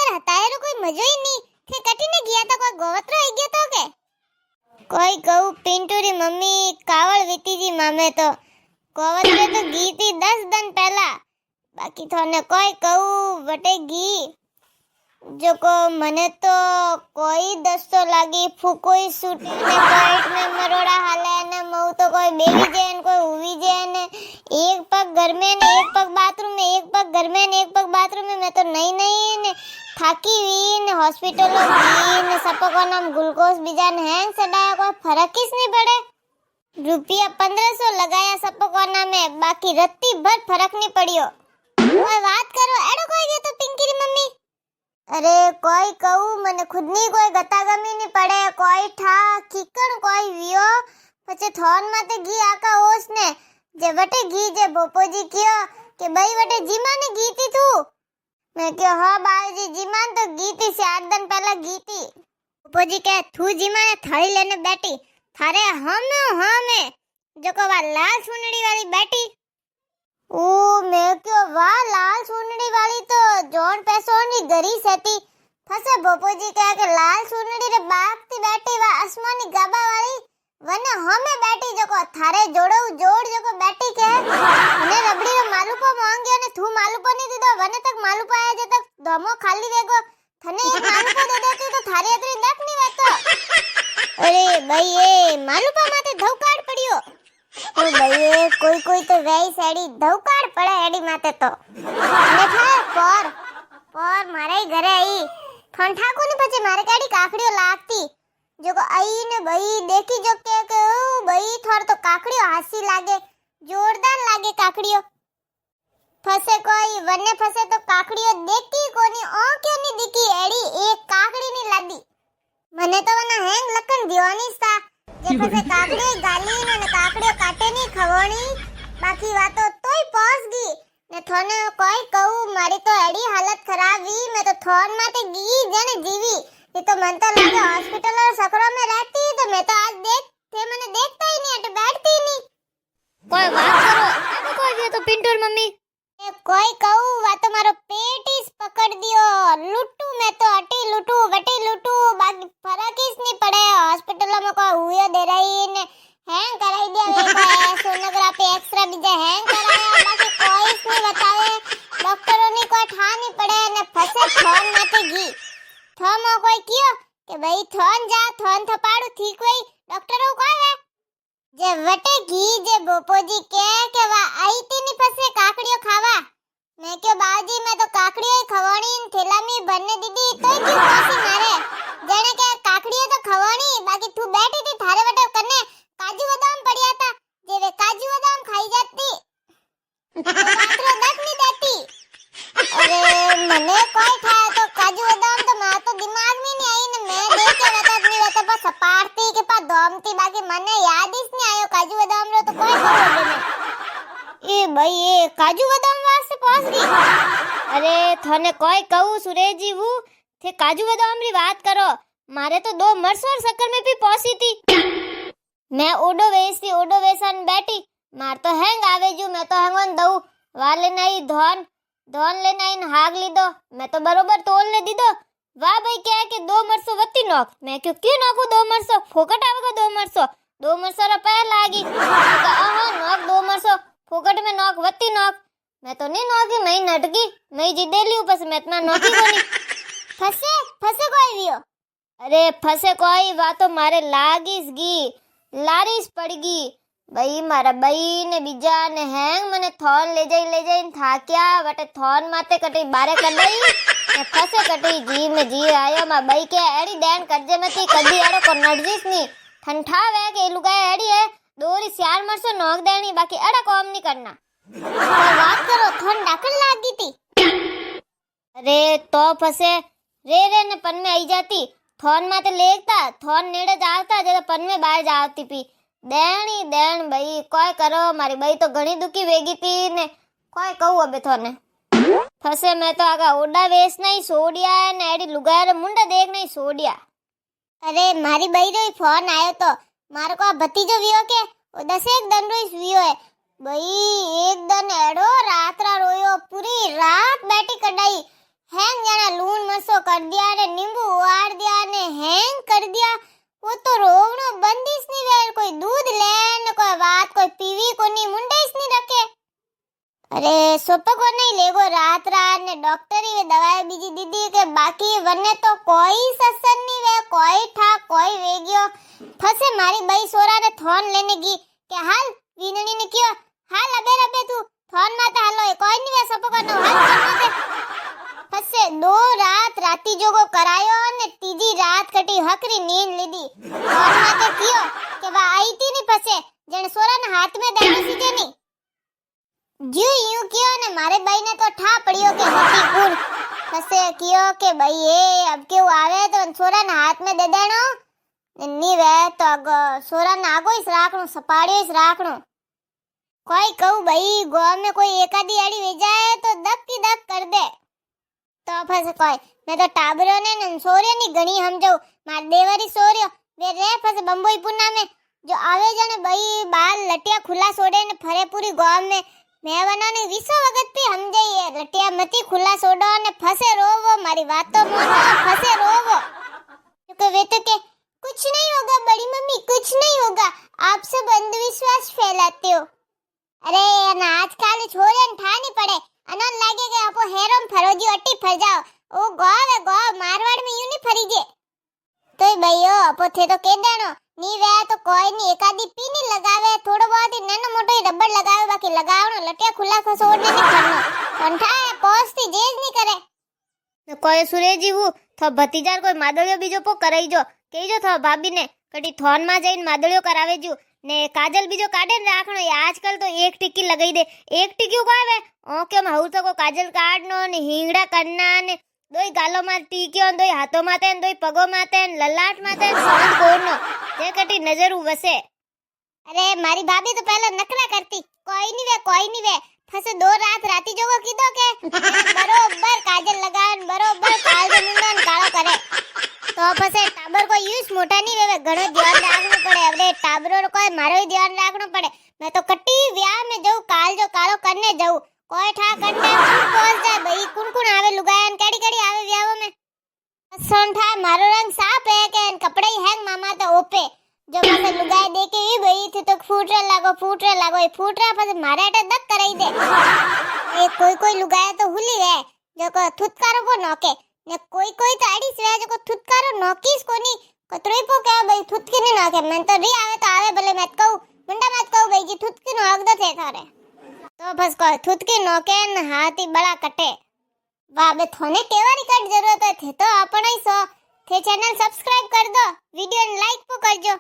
काल हतायरो कोई मजो ही नहीं थे कटी ने गया था कोई गोवत्रो आई गया तो के कोई कहू पिंटू री मम्मी कावल वीती जी मामे तो गोवत्रे तो गी थी 10 दिन पहला बाकी थोने कोई कहू वटे गी जो को मने तो कोई दस्तो लागी फूकोई सूटी ने पेट में मरोड़ा हाले ने मऊ तो कोई बेबी जेन कोई उवी जेन एक पग घर में ने एक पग बाथरूम में एक पग घर में ने एक पग बाथरूम में मैं तो नहीं ने थाकी हुई ने हॉस्पिटल में ने सबको का नाम ग्लूकोज बीजान हैंग सडाया कोई फर्क किस नहीं पड़े रुपया 1500 लगाया सबको का नाम है बाकी रत्ती भर फर्क नहीं पड़ियो कोई बात करो एडो कोई गयो तो पिंकी री मम्मी अरे कोई कहू मने खुद नहीं कोई गतागमी नहीं पड़े कोई ठा किकण कोई वियो पछे थोन माते घी आका ओस ने जे वटे घी जे बोपोजी कियो के भाई वटे जीमा ने घी थी तू मैं क्यों हां बाजी जीमा तो घी थी 8 दिन पहले घी थी बोपोजी के तू जीमा ने थाली लेने बैठी थारे हम जो को वा लाल सुनड़ी वाली बैठी ओ मैं क्यों वाह लाल सुनड़ी वाली तो जोन पैसोनी गरी सेती फसे बोपोजी कह के लाल सुनड़ी रे बाग थी बैठी वा आसमानी गाबा वाली वने हमें बैठी जो को थारे जोड़ो जोड़ जो को बैठी के ने रबड़ी रे मालूपो मांग्यो ने तू मालूपो नहीं दीदो वने तक मालूपो आया जे तक दमो खाली वेगो थने एक मालूपो दे देती तो थारे अतरी दक नहीं वेतो अरे भाई ये मालूपो माते धौकाड़ पड़ियो तो भाई कोई तो वेई साड़ी धौकाड़ पड़े एडी माते तो देखा पर मारे घरे आई ठंठा को ने પછી મારે કાડી કાકડીઓ લાગતી જો કો આઈ ને ભાઈ देखी जो के भाई थोर तो काकड़ियो हासी लागे जोरदार लागे काकड़ियो फसे कोई वने फसे तो काकड़ियो देखी कोनी ओ क्यों नहीं दिखी एडी एक काकड़ी नहीं लादी मने तो वना हैंग लकन दियोनी सा जे फसे काकड़ी गाली ने काकड़ियो काटे नहीं खवणी बाकी वातो तोय पहुंच गई ने थोने कोई कहू मारी तो एडी हालत खराब हुई मैं तो थोन माते गी जने जीवी ये तो मन तो लागे हॉस्पिटल और सकरो में रहती तो मैं तो आज देख थे मैंने देखता ही नहीं हट बैठती ही नहीं कोई बात करो अब कोई भी तो पिंटूर मम्मी कोई कहू वा तो मारो पेट ही पकड़ दियो लूटू मैं तो अटी लूटू वटी लूटू बाकी फर्क ही नहीं पड़े हॉस्पिटल में कोई हुयो दे रही ने हैंग कराई दिया वे सोनोग्राफी एक्सरे बीजे हैंग कराया बाकी कोई नहीं बतावे डॉक्टरों ने कोई ठा नहीं पड़े ने फसे थोन माथे घी थमो कोई कियो के भाई थोन जा थोन थपाड़ू ठीक होई डॉक्टरों कोई वे जे वटे घी जे बोपोजी के वा आई ती नहीं फसे काकड़ियो खावा मैं क्यों बाजी मैं तो काकड़ियो खवाणी थैला में भरने दीदी तो क्यों पासी मारे जने के काकड़ियो तो खवाणी बाकी तू बैठी थी थारे वटे कने काजू बादाम पड़िया था जे वे काजू बादाम खाई जाती मात्र दक नहीं देती अरे मने कोई था तो काजू बादाम तो मां तो दिमाग में नहीं आई ने मैं देख के बता नहीं रहता पर सपारती के पास दमती बाकी मने याद ही नहीं आयो काजू बादाम रो तो कोई बोले नहीं ए भाई ये काजू बादाम वास्ते पहुंच गई अरे थने कोई कहू सुरेश जी वो थे काजू बादाम री बात करो मारे तो 2 मरसों और शक्कर में भी पहुंची थी मैं ओडो वेसन बैठी मार तो हैंग आवे जो मैं तो हैंगन दऊ वाले नहीं धोन ले नहीं हाग ली दो मैं तो बरोबर तोल ले दी दो वाह भाई क्या है कि 2 मरसों वत्ती नोक मैं क्यों नोकू 2 मरसों फोकट आवेगा 2 मरसों रुपया लागी आहा नोक 2 मरसों फोकट में नोक वत्ती नोक मैं तो नहीं नोकी मैं नटकी मैं जिदे लियो बस मैं इतना नोकी कोनी फसे कोई वियो अरे फसे कोई वा तो मारे लागिस गी लारिस पड़गी भाई मारा भाई ने बीजा ने हैंग मने थोन ले जाई थाक्या वटे थोन माते कटी बारे कढई ने फसे कटी जी में जी आयो मा भाई के एड़ी देन करजे में थी कदी एड़ो को नडजीस नी ठंठा वे के लुगाए एड़ी है दोरी सियार मरसो नोक देनी बाकी एड़ा काम नहीं करना बात करो थोन डाकन लागी थी अरे तो फसे रे ने पन में आई जाती थोन माते लेगता थोन नेड़े जाता जे पन में बाहर जाती पी देन भाई कोई करो मारी भाई तो घणी दुखी वेगी थी ने कोई कहू अबे थोने फसे मैं तो आगा ओडा वेस नहीं सोडिया है ने एडी लुगारे मुंडा देख नहीं सोडिया अरे मारी भाई रो फोन आयो तो मार को भतीजो वियो के ओ 10 एक दिन रो वियो है भाई एक दिन एडो रात रा रोयो पूरी रात बैठी कडाई हैंग जाना लून मसो चालू कर दिया ने नींबू उबाल दिया ने हैंग कर दिया। वो तो रोवनो बंदिश नहीं वे कोई दूध ले न कोई बात कोई पीवी को नहीं मुंडे नहीं रखे। अरे सोप को नहीं लेगो रात रात ने डॉक्टरी वे दवाई बीजी दीदी के बाकी वने तो कोई ससन नहीं वे कोई ठा कोई वेगियो फसे मारी बई सोरा ने थोन लेने की के हाल वीनणी ने कियो हाल अबे रबे तू थोन माते हालो कोई नहीं वे सोप को नो हाल माते फसे 2 रात राती जोगो करायो ने तीजी रात कटी हकरी नींद लीधी थोन माते कियो के वा आई थी नहीं फसे जण सोरा ने हाथ में दानी सीजे नहीं जो यूं कियो ने मारे भाई ने तो ठा पड़ियो के होती कून फसे कियो के भाई ये अब क्यों आवे तो सोरा ने हाथ में दे देनो नी वे तो सोरा ने आगो इस राखणो सपाड़ियो इस राखणो कोई कहू भाई गांव में कोई एकादी आड़ी वे जाए तो दक की दक कर दे तो फसे कोई मैं तो टाबरो ने सोरियो नी घणी समझो मार देवरी सोरियो वे रे फसे बंबोई पुना में जो आवे जाने भाई बाल लटिया खुला छोड़े ने फरे पूरी गांव में मैं बनाने विसो वगत भी हम जाइए लटिया मती खुला छोड़ो ने फसे रोवो मारी बातों मोनो फसे रोवो क्योंकि वे तो के कुछ नहीं होगा बड़ी मम्मी कुछ नहीं होगा आप सब अंधविश्वास फैलाते हो। अरे ना आजकल छोरे ठानी पड़े अनन लागे के आपो हेरोम फरोजी अट्टी फर जाओ ओ गो मारवाड़ में यूं नहीं फरी जे तो भईयो आपो थे तो के देनो नी वे तो कोई नहीं एकादी पीनी लगावे थोड़ो बहुत ही नन्नो मोटो ही रबड़ लगावे बाकी लगावनो लटिया खुला छोड़ने नहीं करनो कंठा पोस्ती जेज नहीं करे कोई सुरेजी हूँ तो भतीजार कोई मादळियो बीजो पो कराई जो कही जो था भाभी ने कटी थोन में जईन मादळियो करावे जो ने काजल बीजो काढे ने राखणो ये आजकल तो एक टिक्की लगाई दे एक टिक्की को आवे ओ के हूं तो को काजल काढनो ने हिंगड़ा करना ने दोई गालो में टीकियो दोई हाथों माते दोई पगो माते ललाट माते सांड कोरनो जे कटी नजर वसे। अरे मारी भाभी तो पहले नखरा करती कोई नहीं वे फसे 2 रात राती जोगो कीधो के बरोबर काजल लगान बरोबर काजल मुंडन काळो करे तो फसे टाबर को यूज मोटा नहीं वेवे घणो ध्यान राखनो पड़े अबे टाबरो कोई मारो ही ध्यान राखनो पड़े मैं तो कटी व्याह में जाऊं काल जो काळो करने जाऊं कोई ठा कंडे पहुंच जाए भाई कुण आवे लुगायन केड़ी आवे व्याहो में संठा मारो रंग साफ है के कपड़े ही हैंग मामा तो ओपे जो मसे लुगाई देके भी भाई थी तो फूटरे लागो ये फूटरा पर मारे अटे दक कराई दे ए कोई लुगाया तो हुली है जो को थुतकारो को नोके ने कोई तो आड़ी से जो को थुतकारो नोकीस कोनी कतरोई पो के भाई थुतकी ने नोके मन तो री आवे तो आवे भले मत कहू मुंडा मत कहू भाई जी थुतकी नो हक दो थे थारे तो बस को थुतकी नोके न हाथी बड़ा कटे वाह बे थोने केवारी कट जरूरत है तो आपण ही सो थे चैनल सब्सक्राइब कर दो वीडियो ने लाइक को करजो।